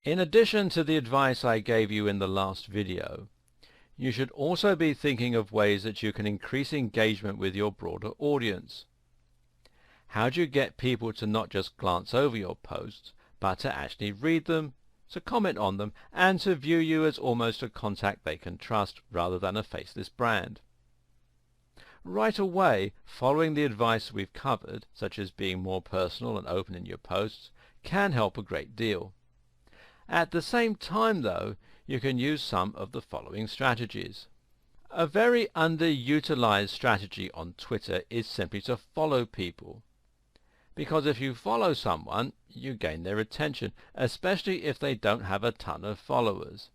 In addition to the advice I gave you in the last video, you should also be thinking of ways that you can increase engagement with your broader audience. How do you get people to not just glance over your posts, but to actually read them, to comment on them, and to view you as almost a contact they can trust rather than a faceless brand? Right away, following the advice we've covered, such as being more personal and open in your posts, can help a great deal. At the same time, though, you can use some of the following strategies. A very underutilized strategy on Twitter is simply to follow people. Because if you follow someone, you gain their attention, especially if they don't have a ton of followers.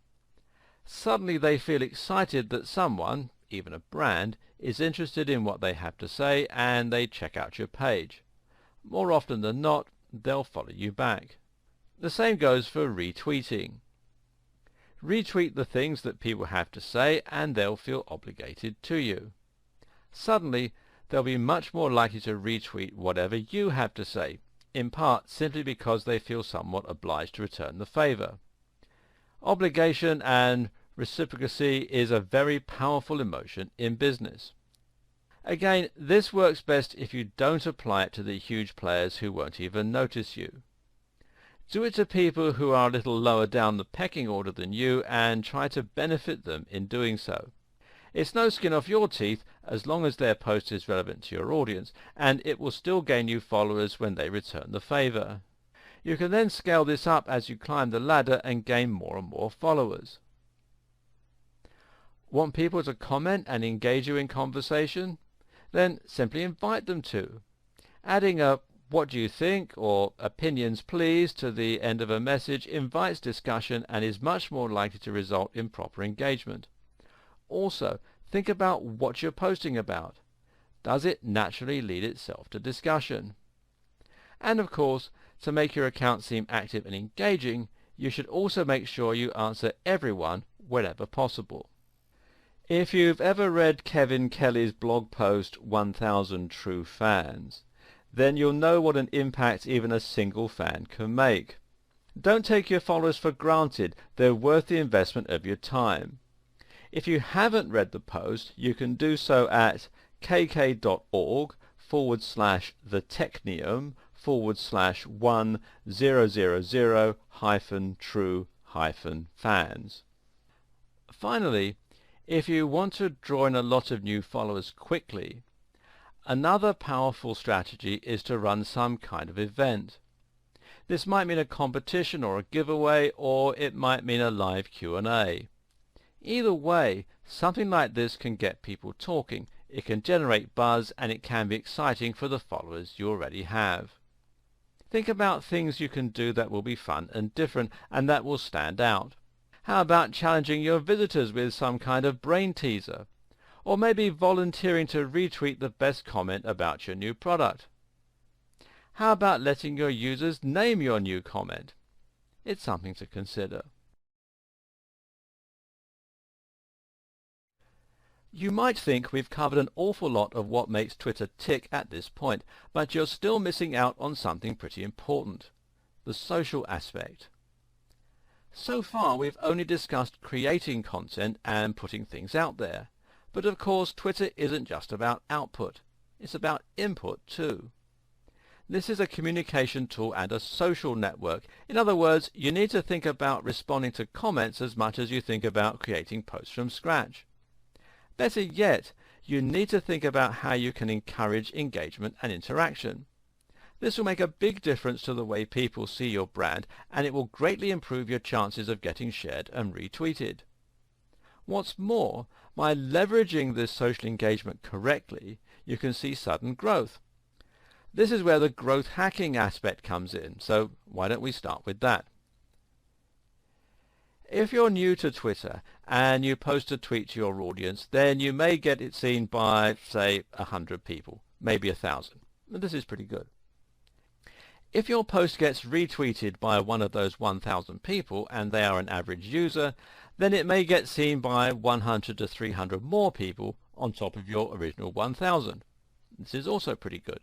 Suddenly they feel excited that someone, even a brand, is interested in what they have to say, and they check out your page. More often than not, they'll follow you back. The same goes for retweeting. Retweet the things that people have to say, and they'll feel obligated to you. Suddenly, they'll be much more likely to retweet whatever you have to say, in part simply because they feel somewhat obliged to return the favor. Obligation and reciprocity is a very powerful emotion in business. Again, this works best if you don't apply it to the huge players who won't even notice you. Do it to people who are a little lower down the pecking order than you, and try to benefit them in doing so. It's no skin off your teeth as long as their post is relevant to your audience, and it will still gain you followers when they return the favor. You can then scale this up as you climb the ladder and gain more and more followers. Want people to comment and engage you in conversation? Then simply invite them to. Adding a "what do you think" or "opinions please" to the end of a message invites discussion and is much more likely to result in proper engagement. Also, think about what you're posting about. Does it naturally lead itself to discussion? And of course, to make your account seem active and engaging, you should also make sure you answer everyone wherever possible. If you've ever read Kevin Kelly's blog post 1000 True Fans, then you'll know what an impact even a single fan can make. Don't take your followers for granted. They're worth the investment of your time. If you haven't read the post, you can do so at kk.org/the-technium/1000-true-fans. Finally, if you want to draw in a lot of new followers quickly, another powerful strategy is to run some kind of event. This might mean a competition or a giveaway, or it might mean a live Q&A. Either way, something like this can get people talking, it can generate buzz, and it can be exciting for the followers you already have. Think about things you can do that will be fun and different, and that will stand out. How about challenging your visitors with some kind of brain teaser? Or maybe volunteering to retweet the best comment about your new product? How about letting your users name your new comment? It's something to consider. You might think we've covered an awful lot of what makes Twitter tick at this point, but you're still missing out on something pretty important: the social aspect. So far we've only discussed creating content and putting things out there. But of course Twitter isn't just about output, it's about input too. This is a communication tool and a social network. In other words, you need to think about responding to comments as much as you think about creating posts from scratch. Better yet, you need to think about how you can encourage engagement and interaction. This will make a big difference to the way people see your brand, and it will greatly improve your chances of getting shared and retweeted. What's more, by leveraging this social engagement correctly, you can see sudden growth. This is where the growth hacking aspect comes in, so why don't we start with that? If you're new to Twitter and you post a tweet to your audience, then you may get it seen by, say, 100 people, maybe 1,000. This is pretty good. If your post gets retweeted by one of those 1,000 people and they are an average user, then it may get seen by 100 to 300 more people on top of your original 1,000. This is also pretty good.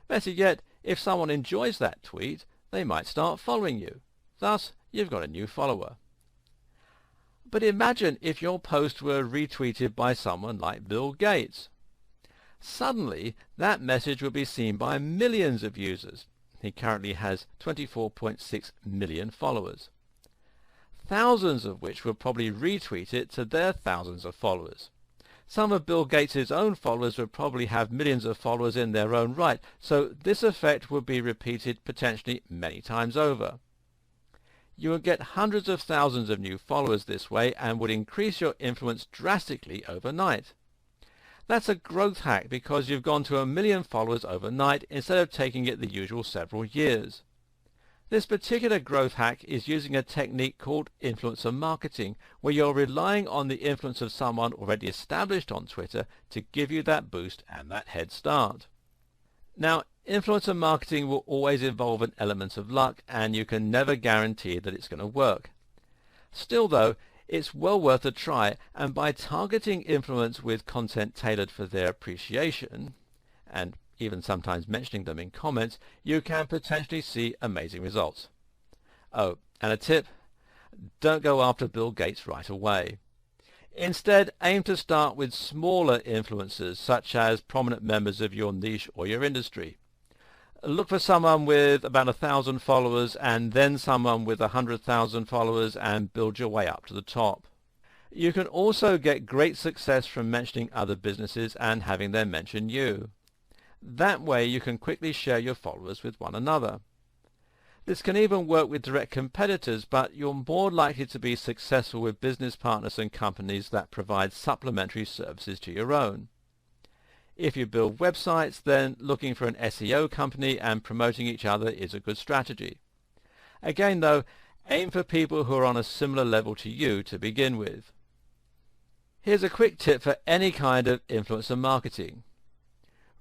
Better yet, if someone enjoys that tweet, they might start following you. Thus, you've got a new follower. But imagine if your post were retweeted by someone like Bill Gates. Suddenly, that message will be seen by millions of users. He currently has 24.6 million followers, thousands of which will probably retweet it to their thousands of followers. Some of Bill Gates' own followers would probably have millions of followers in their own right, so this effect would be repeated potentially many times over. You would get hundreds of thousands of new followers this way and would increase your influence drastically overnight. That's a growth hack because you've gone to 1 million followers overnight instead of taking it the usual several years. This particular growth hack is using a technique called influencer marketing, where you're relying on the influence of someone already established on Twitter to give you that boost and that head start. Now, influencer marketing will always involve an element of luck, and you can never guarantee that it's going to work. Still though, it's well worth a try, and by targeting influence with content tailored for their appreciation, and even sometimes mentioning them in comments, you can potentially see amazing results. Oh, and a tip, don't go after Bill Gates right away. Instead, aim to start with smaller influencers, such as prominent members of your niche or your industry. Look for someone with about 1,000 followers and then someone with 100,000 followers and build your way up to the top. You can also get great success from mentioning other businesses and having them mention you. That way you can quickly share your followers with one another. This can even work with direct competitors, but you're more likely to be successful with business partners and companies that provide supplementary services to your own. If you build websites, then looking for an SEO company and promoting each other is a good strategy. Again though, aim for people who are on a similar level to you to begin with. Here's a quick tip for any kind of influencer marketing.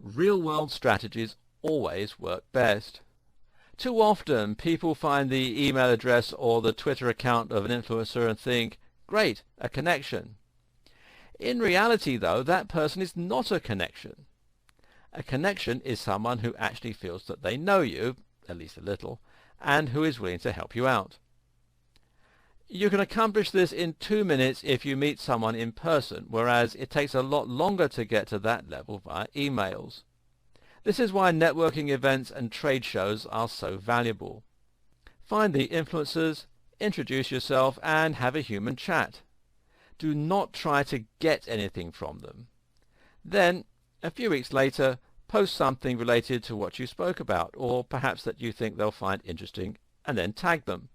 Real-world strategies always work best. Too often people find the email address or the Twitter account of an influencer and think, great, a connection. In reality though, that person is not a connection. A connection is someone who actually feels that they know you, at least a little, and who is willing to help you out. You can accomplish this in 2 minutes if you meet someone in person, whereas it takes a lot longer to get to that level via emails. This is why networking events and trade shows are so valuable. Find the influencers, introduce yourself, and have a human chat. Do not try to get anything from them. Then, a few weeks later, post something related to what you spoke about, or perhaps that you think they'll find interesting, and then tag them.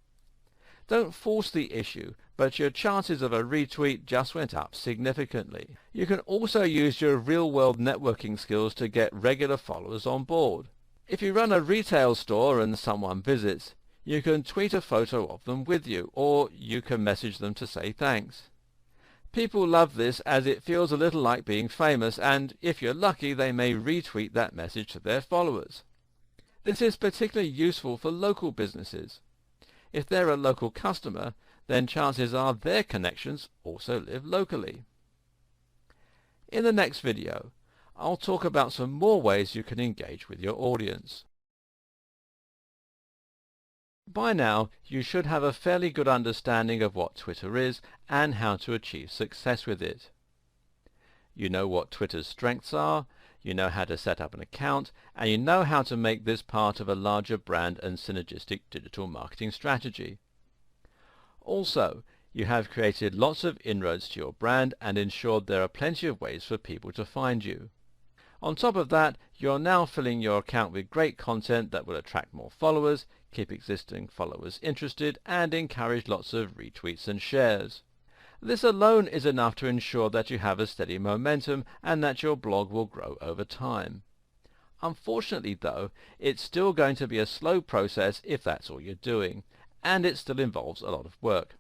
Don't force the issue, but your chances of a retweet just went up significantly. You can also use your real-world networking skills to get regular followers on board. If you run a retail store and someone visits, you can tweet a photo of them with you, or you can message them to say thanks. People love this as it feels a little like being famous, and if you're lucky they may retweet that message to their followers. This is particularly useful for local businesses. If they're a local customer, then chances are their connections also live locally. In the next video, I'll talk about some more ways you can engage with your audience. By now, you should have a fairly good understanding of what Twitter is and how to achieve success with it. You know what Twitter's strengths are, you know how to set up an account, and you know how to make this part of a larger brand and synergistic digital marketing strategy. Also, you have created lots of inroads to your brand and ensured there are plenty of ways for people to find you. On top of that, you're now filling your account with great content that will attract more followers, keep existing followers interested, and encourage lots of retweets and shares. This alone is enough to ensure that you have a steady momentum and that your blog will grow over time. Unfortunately though, it's still going to be a slow process if that's all you're doing, and it still involves a lot of work.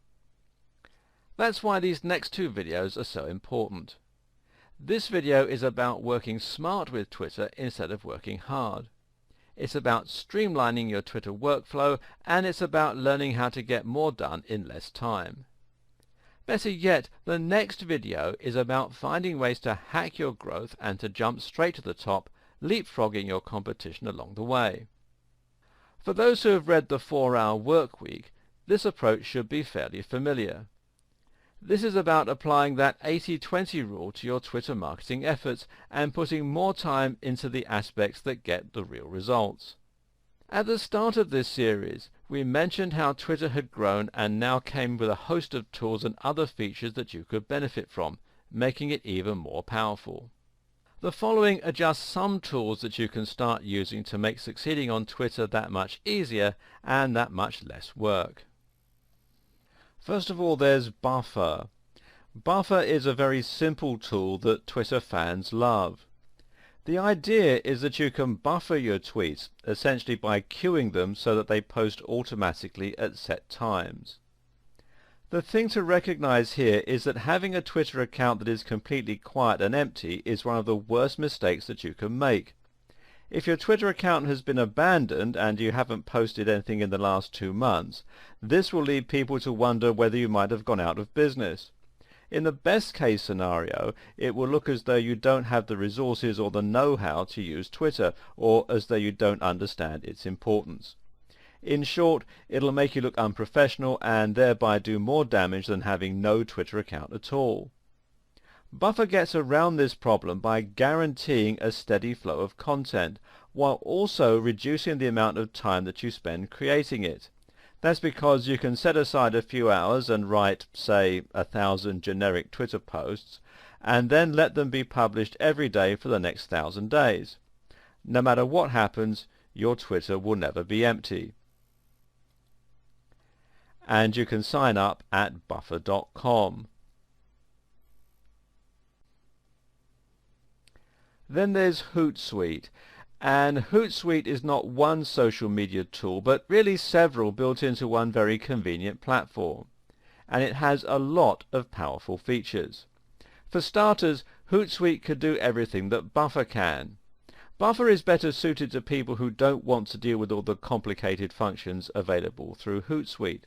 That's why these next 2 videos are so important. This video is about working smart with Twitter instead of working hard. It's about streamlining your Twitter workflow, and it's about learning how to get more done in less time. Better yet, the next video is about finding ways to hack your growth and to jump straight to the top, leapfrogging your competition along the way. For those who have read The 4-Hour Work Week, this approach should be fairly familiar. This is about applying that 80-20 rule to your Twitter marketing efforts and putting more time into the aspects that get the real results. At the start of this series, we mentioned how Twitter had grown and now came with a host of tools and other features that you could benefit from, making it even more powerful. The following are just some tools that you can start using to make succeeding on Twitter that much easier and that much less work. First of all, there's Buffer. Buffer is a very simple tool that Twitter fans love. The idea is that you can buffer your tweets, essentially by queuing them so that they post automatically at set times. The thing to recognize here is that having a Twitter account that is completely quiet and empty is one of the worst mistakes that you can make. If your Twitter account has been abandoned and you haven't posted anything in the last 2 months, this will lead people to wonder whether you might have gone out of business. In the best case scenario, it will look as though you don't have the resources or the know-how to use Twitter, or as though you don't understand its importance. In short, it'll make you look unprofessional and thereby do more damage than having no Twitter account at all. Buffer gets around this problem by guaranteeing a steady flow of content, while also reducing the amount of time that you spend creating it. That's because you can set aside a few hours and write, say, 1,000 generic Twitter posts, and then let them be published every day for the next 1,000 days. No matter what happens, your Twitter will never be empty. And you can sign up at buffer.com. Then there's Hootsuite, and Hootsuite is not one social media tool, but really several built into one very convenient platform, and it has a lot of powerful features. For starters, Hootsuite could do everything that Buffer can. Buffer is better suited to people who don't want to deal with all the complicated functions available through Hootsuite,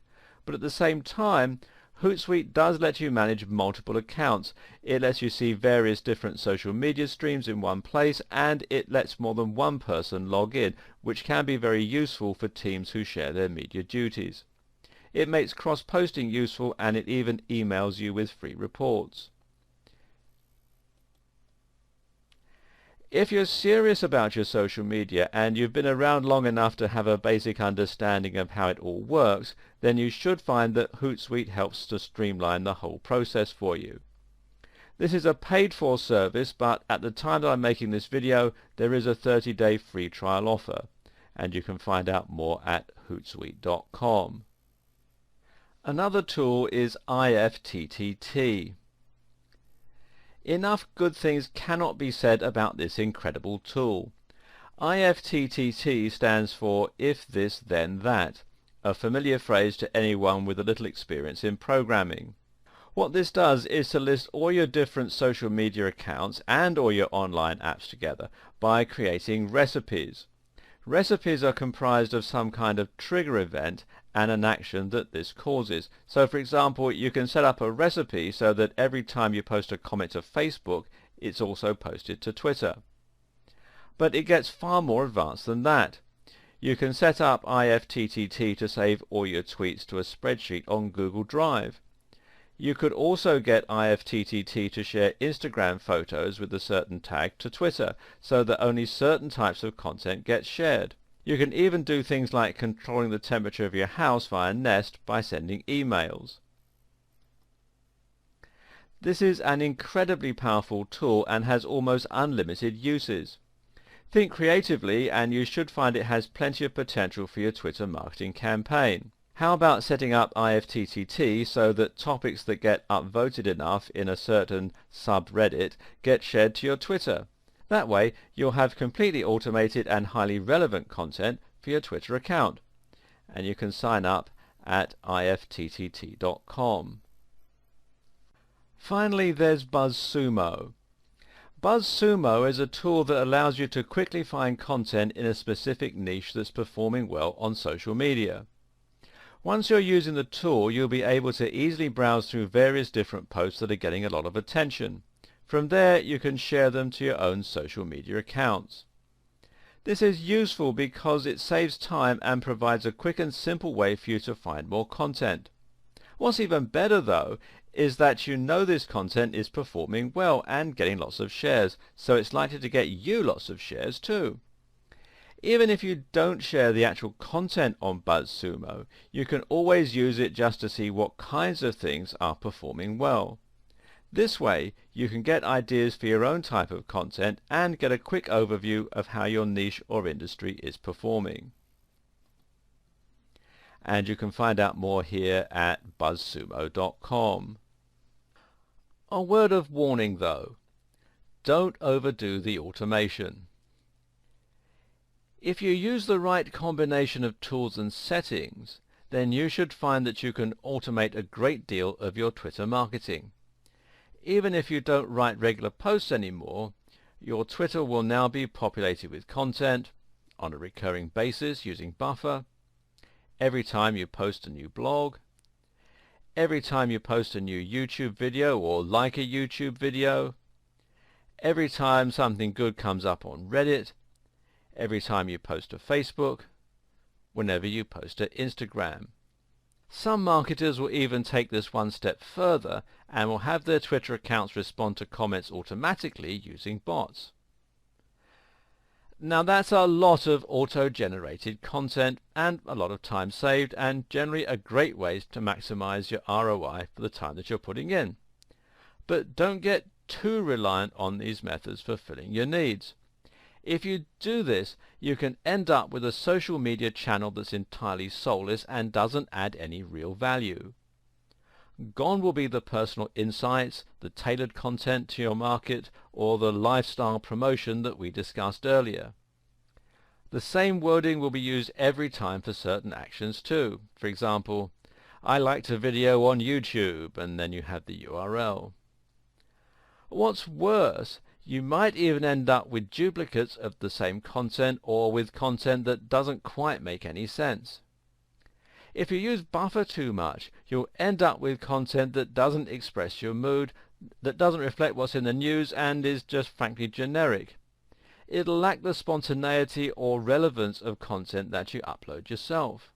but at the same time, Hootsuite does let you manage multiple accounts. It lets you see various different social media streams in one place, and it lets more than one person log in, which can be very useful for teams who share their media duties. It makes cross-posting useful, and it even emails you with free reports. If you're serious about your social media and you've been around long enough to have a basic understanding of how it all works, then you should find that Hootsuite helps to streamline the whole process for you. This is a paid-for service, but at the time that I'm making this video, there is a 30-day free trial offer, and you can find out more at hootsuite.com. Another tool is IFTTT. Enough good things cannot be said about this incredible tool. IFTTT stands for If This Then That, a familiar phrase to anyone with a little experience in programming. What this does is to list all your different social media accounts and all your online apps together by creating recipes. Recipes are comprised of some kind of trigger event and an action that this causes. So for example, you can set up a recipe so that every time you post a comment to Facebook, it's also posted to Twitter. But it gets far more advanced than that. You can set up IFTTT to save all your tweets to a spreadsheet on Google Drive. You could also get IFTTT to share Instagram photos with a certain tag to Twitter, so that only certain types of content gets shared. You can even do things like controlling the temperature of your house via Nest by sending emails. This is an incredibly powerful tool and has almost unlimited uses. Think creatively and you should find it has plenty of potential for your Twitter marketing campaign. How about setting up IFTTT so that topics that get upvoted enough in a certain subreddit get shared to your Twitter? That way you'll have completely automated and highly relevant content for your Twitter account. And you can sign up at ifttt.com. Finally, there's BuzzSumo. BuzzSumo is a tool that allows you to quickly find content in a specific niche that's performing well on social media. Once you're using the tool, you'll be able to easily browse through various different posts that are getting a lot of attention. From there, you can share them to your own social media accounts. This is useful because it saves time and provides a quick and simple way for you to find more content. What's even better though is that you know this content is performing well and getting lots of shares, so it's likely to get you lots of shares too. Even if you don't share the actual content on BuzzSumo, you can always use it just to see what kinds of things are performing well. This way, you can get ideas for your own type of content and get a quick overview of how your niche or industry is performing. And you can find out more here at buzzsumo.com. A word of warning though, don't overdo the automation. If you use the right combination of tools and settings, then you should find that you can automate a great deal of your Twitter marketing. Even if you don't write regular posts anymore, your Twitter will now be populated with content on a recurring basis using Buffer, every time you post a new blog, every time you post a new YouTube video or like a YouTube video, every time something good comes up on Reddit, every time you post to Facebook, whenever you post to Instagram. Some marketers will even take this one step further and will have their Twitter accounts respond to comments automatically using bots. Now that's a lot of auto-generated content and a lot of time saved, and generally a great way to maximize your ROI for the time that you're putting in. But don't get too reliant on these methods for filling your needs. If you do this, you can end up with a social media channel that's entirely soulless and doesn't add any real value. Gone will be the personal insights, the tailored content to your market, or the lifestyle promotion that we discussed earlier. The same wording will be used every time for certain actions too. For example, I liked a video on YouTube, and then you have the URL. What's worse, you might even end up with duplicates of the same content or with content that doesn't quite make any sense. If you use Buffer too much, you'll end up with content that doesn't express your mood, that doesn't reflect what's in the news, and is just frankly generic. It'll lack the spontaneity or relevance of content that you upload yourself.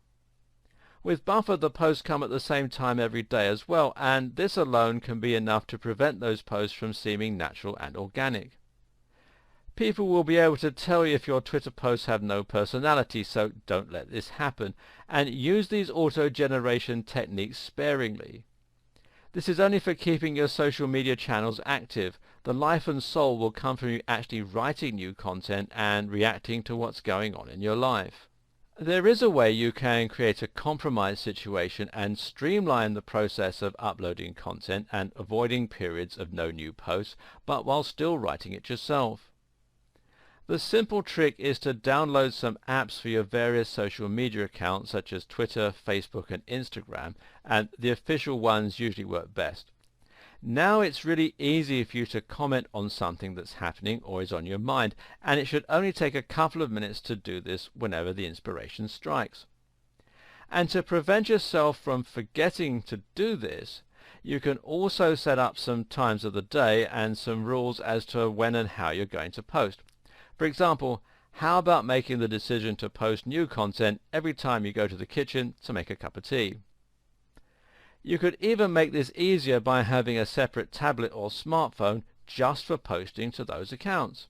With Buffer, the posts come at the same time every day as well, and this alone can be enough to prevent those posts from seeming natural and organic. People will be able to tell you if your Twitter posts have no personality, so don't let this happen, and use these auto-generation techniques sparingly. This is only for keeping your social media channels active. The life and soul will come from you actually writing new content and reacting to what's going on in your life. There is a way you can create a compromise situation and streamline the process of uploading content and avoiding periods of no new posts, but while still writing it yourself. The simple trick is to download some apps for your various social media accounts such as Twitter, Facebook and Instagram, and the official ones usually work best. Now it's really easy for you to comment on something that's happening or is on your mind, and it should only take a couple of minutes to do this whenever the inspiration strikes. And to prevent yourself from forgetting to do this, you can also set up some times of the day and some rules as to when and how you're going to post. For example, how about making the decision to post new content every time you go to the kitchen to make a cup of tea? You could even make this easier by having a separate tablet or smartphone just for posting to those accounts.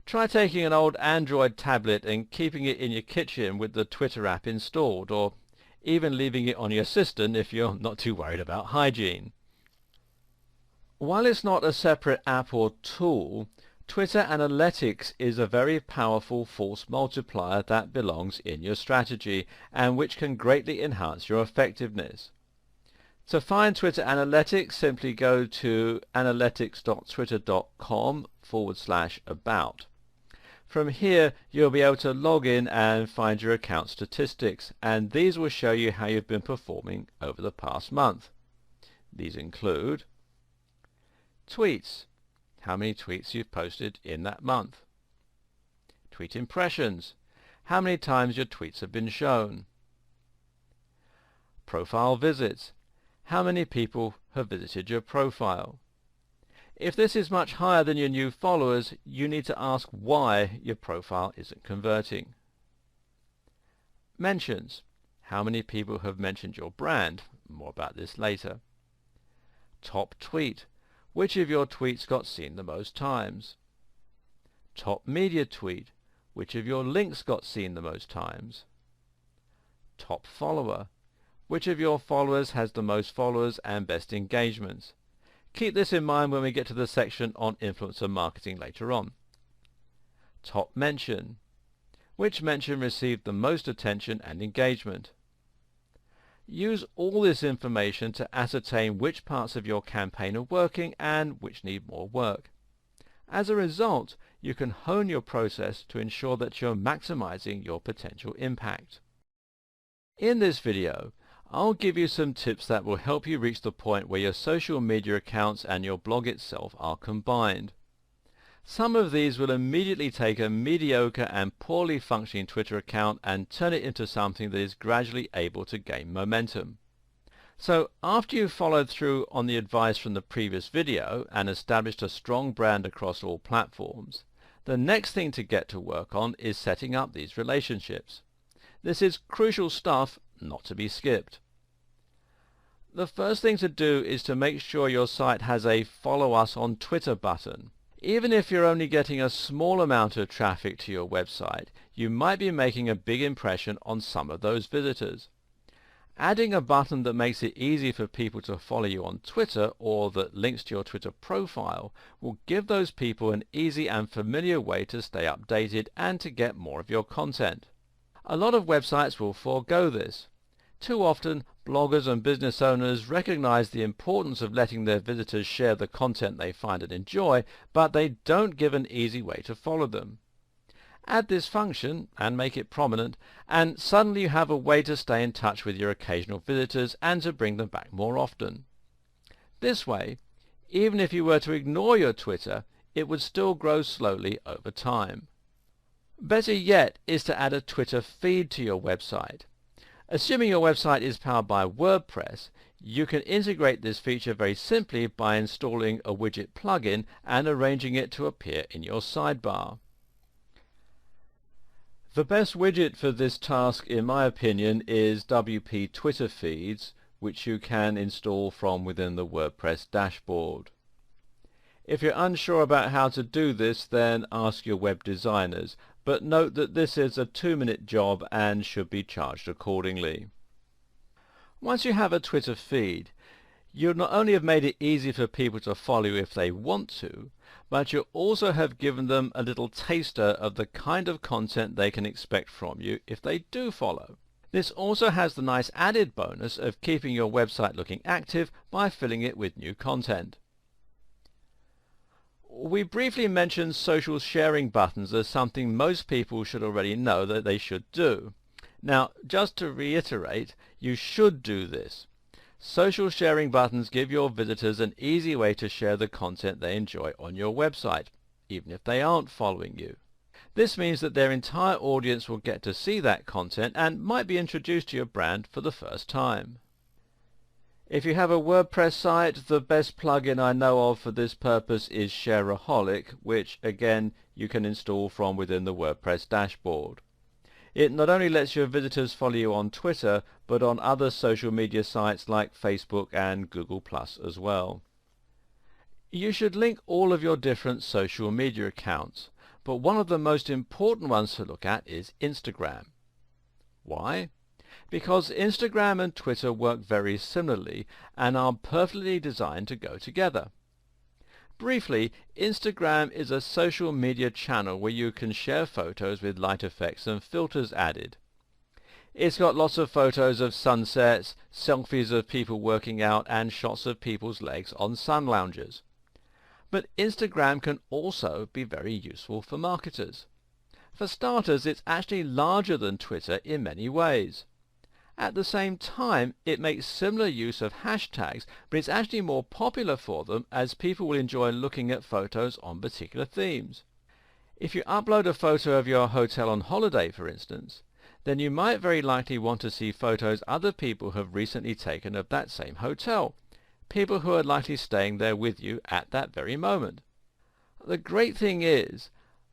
Try taking an old Android tablet and keeping it in your kitchen with the Twitter app installed, or even leaving it on your assistant if you're not too worried about hygiene. While it's not a separate app or tool, Twitter Analytics is a very powerful force multiplier that belongs in your strategy and which can greatly enhance your effectiveness. To find Twitter Analytics, simply go to analytics.twitter.com/about. From here, you'll be able to log in and find your account statistics, and these will show you how you've been performing over the past month. These include tweets, how many tweets you've posted in that month. Tweet impressions, how many times your tweets have been shown. Profile visits, how many people have visited your profile. If this is much higher than your new followers, you need to ask why your profile isn't converting. Mentions. How many people have mentioned your brand? More about this later. Top tweet. Which of your tweets got seen the most times? Top media tweet. Which of your links got seen the most times? Top follower. Which of your followers has the most followers and best engagements? Keep this in mind when we get to the section on influencer marketing later on. Top mention. Which mention received the most attention and engagement? Use all this information to ascertain which parts of your campaign are working and which need more work. As a result, you can hone your process to ensure that you're maximizing your potential impact. In this video, I'll give you some tips that will help you reach the point where your social media accounts and your blog itself are combined. Some of these will immediately take a mediocre and poorly functioning Twitter account and turn it into something that is gradually able to gain momentum. So after you've followed through on the advice from the previous video and established a strong brand across all platforms, the next thing to get to work on is setting up these relationships. This is crucial stuff, not to be skipped. The first thing to do is to make sure your site has a Follow Us on Twitter button. Even if you're only getting a small amount of traffic to your website, you might be making a big impression on some of those visitors. Adding a button that makes it easy for people to follow you on Twitter or that links to your Twitter profile will give those people an easy and familiar way to stay updated and to get more of your content. A lot of websites will forego this. Too often, bloggers and business owners recognize the importance of letting their visitors share the content they find and enjoy, but they don't give an easy way to follow them. Add this function and make it prominent, and suddenly you have a way to stay in touch with your occasional visitors and to bring them back more often. This way, even if you were to ignore your Twitter, it would still grow slowly over time. Better yet is to add a Twitter feed to your website. Assuming your website is powered by WordPress, you can integrate this feature very simply by installing a widget plugin and arranging it to appear in your sidebar. The best widget for this task, in my opinion, is WP Twitter Feeds, which you can install from within the WordPress dashboard. If you're unsure about how to do this, then ask your web designers, but note that this is a 2-minute job and should be charged accordingly. Once you have a Twitter feed, you not only have made it easy for people to follow you if they want to, but you also have given them a little taster of the kind of content they can expect from you if they do follow. This also has the nice added bonus of keeping your website looking active by filling it with new content. We briefly mentioned social sharing buttons as something most people should already know that they should do. Now, just to reiterate, you should do this. Social sharing buttons give your visitors an easy way to share the content they enjoy on your website, even if they aren't following you. This means that their entire audience will get to see that content and might be introduced to your brand for the first time. If you have a WordPress site, the best plugin I know of for this purpose is Shareaholic, which again you can install from within the WordPress dashboard. It not only lets your visitors follow you on Twitter, but on other social media sites like Facebook and Google+ as well. You should link all of your different social media accounts, but one of the most important ones to look at is Instagram. Why? Because Instagram and Twitter work very similarly and are perfectly designed to go together. Briefly, Instagram is a social media channel where you can share photos with light effects and filters added. It's got lots of photos of sunsets, selfies of people working out, and shots of people's legs on sun loungers. But Instagram can also be very useful for marketers. For starters, it's actually larger than Twitter in many ways. At the same time, it makes similar use of hashtags, but it's actually more popular for them as people will enjoy looking at photos on particular themes. If you upload a photo of your hotel on holiday, for instance, then you might very likely want to see photos other people have recently taken of that same hotel, people who are likely staying there with you at that very moment. The great thing is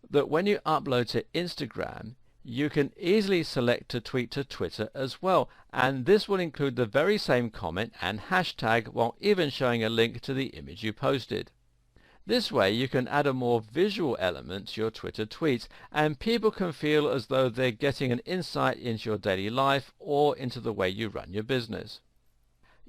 that when you upload to Instagram, you can easily select to tweet to Twitter as well, and this will include the very same comment and hashtag while even showing a link to the image you posted. This way you can add a more visual element to your Twitter tweets, and people can feel as though they're getting an insight into your daily life or into the way you run your business.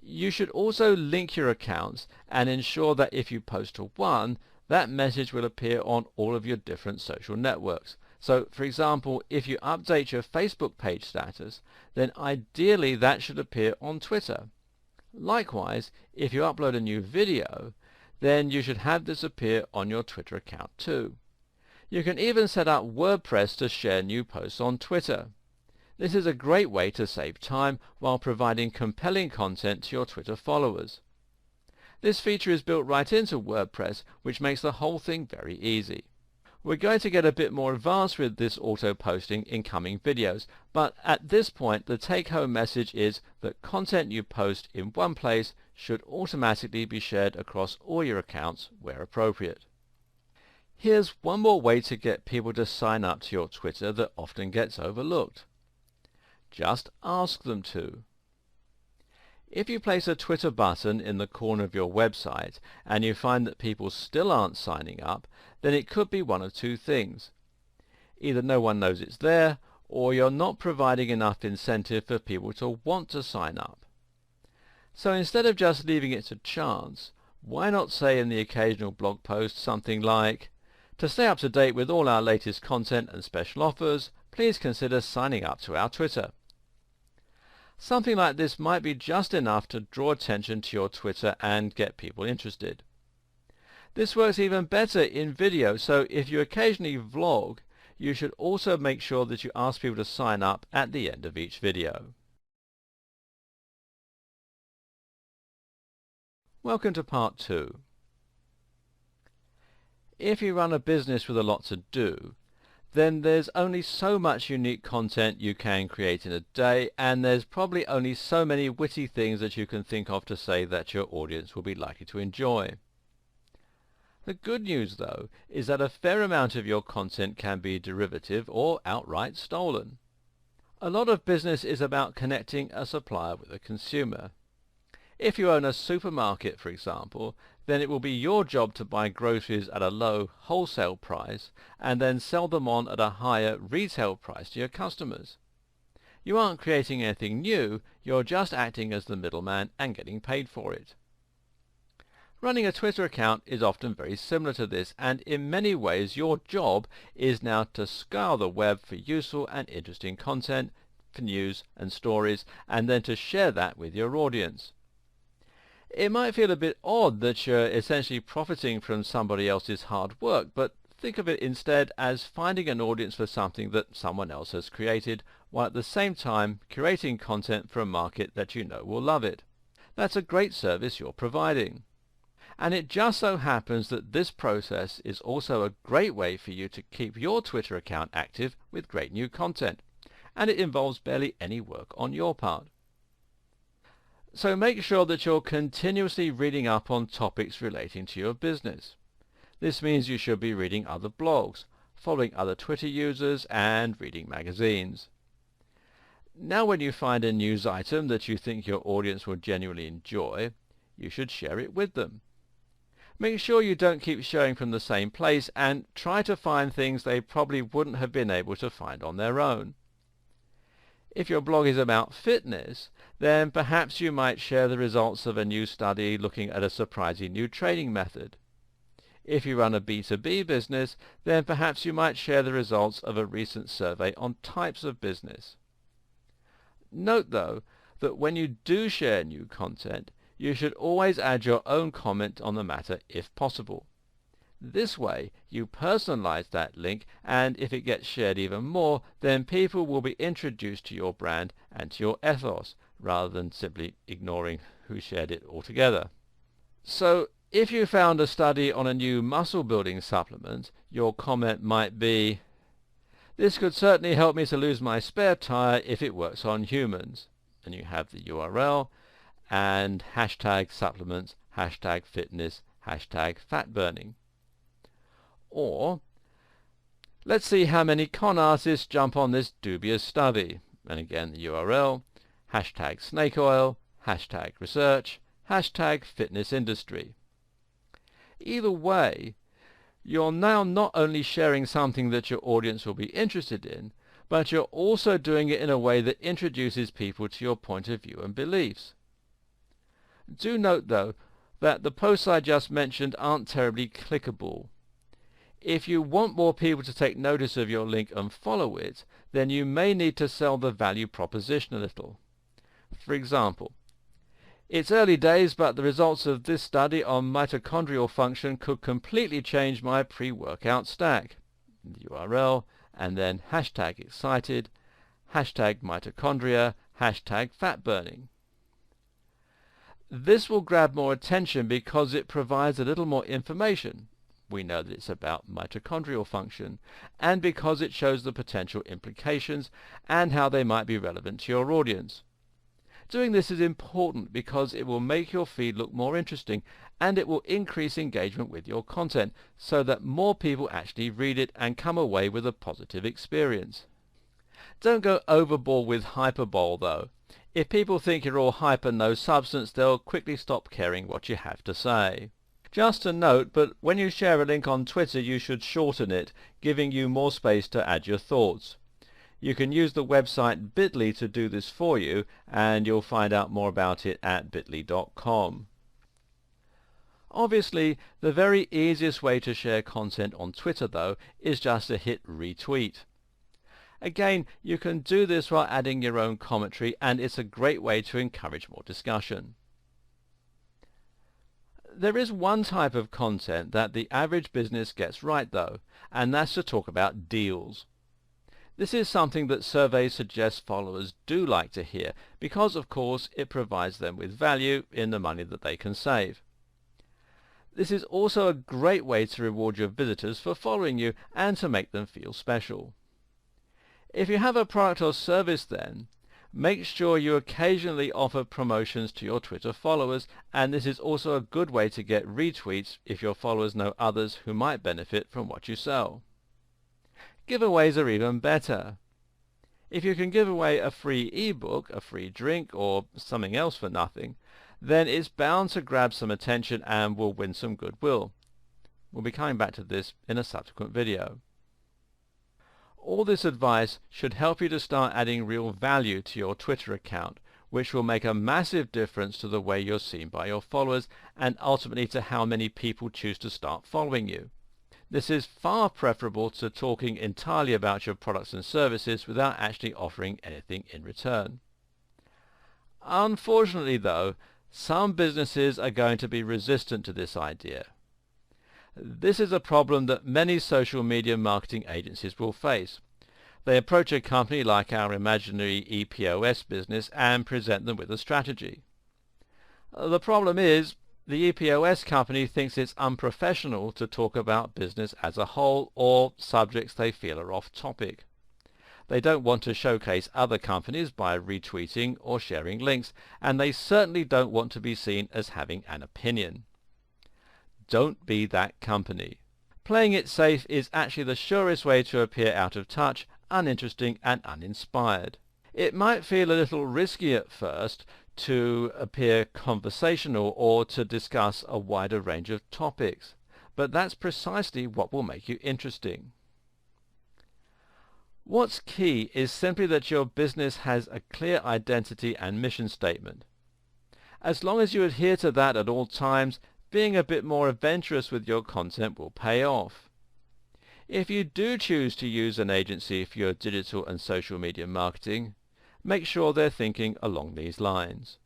You should also link your accounts and ensure that if you post to one, that message will appear on all of your different social networks. So, for example, if you update your Facebook page status, then ideally that should appear on Twitter. Likewise, if you upload a new video, then you should have this appear on your Twitter account too. You can even set up WordPress to share new posts on Twitter. This is a great way to save time while providing compelling content to your Twitter followers. This feature is built right into WordPress, which makes the whole thing very easy. We're going to get a bit more advanced with this auto-posting in coming videos, but at this point the take-home message is that content you post in one place should automatically be shared across all your accounts where appropriate. Here's one more way to get people to sign up to your Twitter that often gets overlooked. Just ask them to. If you place a Twitter button in the corner of your website and you find that people still aren't signing up, then it could be one of two things. Either no one knows it's there, or you're not providing enough incentive for people to want to sign up. So instead of just leaving it to chance, why not say in the occasional blog post something like, "To stay up to date with all our latest content and special offers, please consider signing up to our Twitter." Something like this might be just enough to draw attention to your Twitter and get people interested. This works even better in video, so if you occasionally vlog, you should also make sure that you ask people to sign up at the end of each video. Welcome to part 2. If you run a business with a lot to do, then there's only so much unique content you can create in a day, and there's probably only so many witty things that you can think of to say that your audience will be likely to enjoy. The good news, though, is that a fair amount of your content can be derivative or outright stolen. A lot of business is about connecting a supplier with a consumer. If you own a supermarket, for example, then it will be your job to buy groceries at a low wholesale price and then sell them on at a higher retail price to your customers. You aren't creating anything new, you're just acting as the middleman and getting paid for it. Running a Twitter account is often very similar to this, and in many ways your job is now to scour the web for useful and interesting content, for news and stories, and then to share that with your audience. It might feel a bit odd that you're essentially profiting from somebody else's hard work, but think of it instead as finding an audience for something that someone else has created, while at the same time curating content for a market that you know will love it. That's a great service you're providing. And it just so happens that this process is also a great way for you to keep your Twitter account active with great new content, and it involves barely any work on your part. So make sure that you're continuously reading up on topics relating to your business. This means you should be reading other blogs, following other Twitter users, and reading magazines. Now when you find a news item that you think your audience will genuinely enjoy, you should share it with them. Make sure you don't keep showing from the same place, and try to find things they probably wouldn't have been able to find on their own. If your blog is about fitness, then perhaps you might share the results of a new study looking at a surprising new training method. If you run a B2B business, then perhaps you might share the results of a recent survey on types of business. Note, though, that when you do share new content, you should always add your own comment on the matter if possible. This way, you personalize that link, and if it gets shared even more, then people will be introduced to your brand and to your ethos, rather than simply ignoring who shared it altogether. So, if you found a study on a new muscle-building supplement, your comment might be, "This could certainly help me to lose my spare tire if it works on humans," and you have the URL, and hashtag supplements, hashtag fitness, hashtag fat burning. Or let's see how many con artists jump on this dubious study. And again, the URL, hashtag snake oil, hashtag research, hashtag fitness industry. Either way, you're now not only sharing something that your audience will be interested in, but you're also doing it in a way that introduces people to your point of view and beliefs. Do note, though, that the posts I just mentioned aren't terribly clickable. If you want more people to take notice of your link and follow it, then you may need to sell the value proposition a little. For example, it's early days, but the results of this study on mitochondrial function could completely change my pre-workout stack. The URL, and then hashtag excited, hashtag mitochondria, hashtag fat burning. This will grab more attention because it provides a little more information. We know that it's about mitochondrial function, and because it shows the potential implications and how they might be relevant to your audience. Doing this is important because it will make your feed look more interesting, and it will increase engagement with your content so that more people actually read it and come away with a positive experience. Don't go overboard with hyperbole, though. If people think you're all hype and no substance, they'll quickly stop caring what you have to say. Just a note, but when you share a link on Twitter, you should shorten it, giving you more space to add your thoughts. You can use the website bit.ly to do this for you, and you'll find out more about it at bit.ly.com. Obviously, the very easiest way to share content on Twitter, though, is just to hit retweet. Again, you can do this while adding your own commentary, and it's a great way to encourage more discussion. There is one type of content that the average business gets right, though, and that's to talk about deals. This is something that surveys suggest followers do like to hear because, of course, it provides them with value in the money that they can save. This is also a great way to reward your visitors for following you and to make them feel special. If you have a product or service, then make sure you occasionally offer promotions to your Twitter followers, and this is also a good way to get retweets if your followers know others who might benefit from what you sell. Giveaways are even better. If you can give away a free ebook, a free drink, or something else for nothing, then it's bound to grab some attention and will win some goodwill. We'll be coming back to this in a subsequent video. All this advice should help you to start adding real value to your Twitter account, which will make a massive difference to the way you're seen by your followers and ultimately to how many people choose to start following you. This is far preferable to talking entirely about your products and services without actually offering anything in return. Unfortunately, though, some businesses are going to be resistant to this idea. This is a problem that many social media marketing agencies will face. They approach a company like our imaginary EPOS business and present them with a strategy. The problem is, the EPOS company thinks it's unprofessional to talk about business as a whole or subjects they feel are off topic. They don't want to showcase other companies by retweeting or sharing links, and they certainly don't want to be seen as having an opinion. Don't be that company. Playing it safe is actually the surest way to appear out of touch, uninteresting, and uninspired. It might feel a little risky at first to appear conversational or to discuss a wider range of topics, but that's precisely what will make you interesting. What's key is simply that your business has a clear identity and mission statement. As long as you adhere to that at all times, being a bit more adventurous with your content will pay off. If you do choose to use an agency for your digital and social media marketing, make sure they're thinking along these lines.